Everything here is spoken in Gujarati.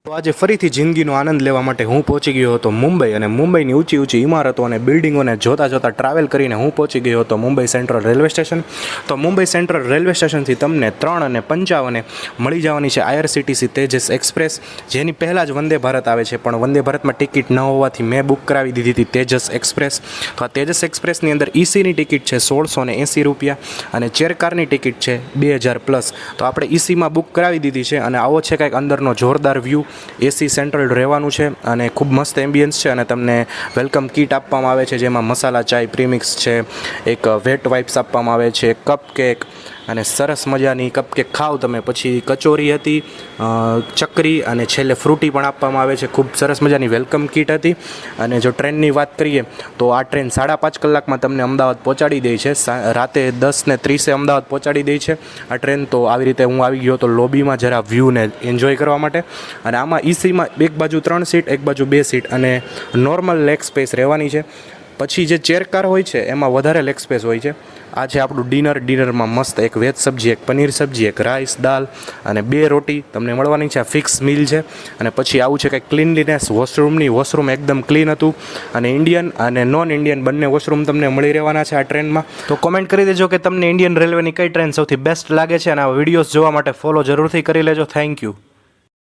તો આજે ફરીથી જિંદગીનો આનંદ લેવા માટે હું પહોંચી ગયો હતો મુંબઈ, અને મુંબઈની ઊંચી ઊંચી ઇમારતો અને બિલ્ડિંગોને જોતાં જોતાં ટ્રાવેલ કરીને હું પહોંચી ગયો હતો મુંબઈ સેન્ટ્રલ રેલવે સ્ટેશન. તો મુંબઈ સેન્ટ્રલ રેલવે સ્ટેશનથી તમને 3:55 મળી જવાની છે IRCTC તેજસ એક્સપ્રેસ, જેની પહેલાં જ વંદે ભારત આવે છે, પણ વંદે ભારતમાં ટિકિટ ન હોવાથી મેં બુક કરાવી દીધી હતી તેજસ એક્સપ્રેસ. તો આ તેજસ એક્સપ્રેસની અંદર ECની ટિકિટ છે 1680 રૂપિયા અને ચેરકારની ટિકિટ છે 2000+. તો આપણે ECમાં બુક કરાવી દીધી છે અને આવો છે કંઈક અંદરનો જોરદાર વ્યૂ. AC સેન્ટ્રલ રહેવાનું છે અને ખૂબ મસ્ત એમ્બિયન્સ છે, અને તમને વેલકમ કીટ આપવામાં આવે છે જેમાં મસાલા ચાય પ્રીમિક્સ છે, એક વેટ વાઇપ્સ આપવામાં આવે છે, કપ કેક અને સરસ મજાની કપકેક ખાવ તમે, પછી કચોરી હતી, ચકરી અને છેલ્લે ફ્રૂટી પણ આપવામાં આવે છે. ખૂબ સરસ મજાની વેલકમ કીટ હતી. અને જો ટ્રેનની વાત કરીએ તો આ ટ્રેન 5.5 કલાકમાં તમને અમદાવાદ પહોંચાડી દે છે. રાતે 10:30 અમદાવાદ પહોંચાડી દે છે આ ટ્રેન. તો આવી રીતે હું આવી ગયો તો લોબીમાં જરા વ્યૂને એન્જોય કરવા માટે. અને આમાં ECમાં એક બાજુ 3 સીટ, એક બાજુ 2 સીટ અને નોર્મલ લેગ સ્પેસ રહેવાની છે. પછી જે ચેરકાર હોય છે એમાં વધારે લેગ સ્પેસ હોય છે. આ છે આપણું ડિનરમાં મસ્ત એક વેજ સબ્જી, એક પનીર સબ્જી, એક રાઈસ દાલ અને 2 રોટી તમને મળવાની છે. આ ફિક્સ મીલ છે. અને પછી આવું છે કંઈક ક્લીનલીનેસ વોશરૂમ એકદમ ક્લીન હતું, અને ઇન્ડિયન અને નોન ઇન્ડિયન બંને વોશરૂમ તમને મળી રહેવાના છે આ ટ્રેનમાં. તો કોમેન્ટ કરી દેજો કે તમને ઇન્ડિયન રેલવેની કઈ ટ્રેન સૌથી બેસ્ટ લાગે છે, અને આ વિડીયોઝ જોવા માટે ફોલો જરૂરથી કરી લેજો. Thank you.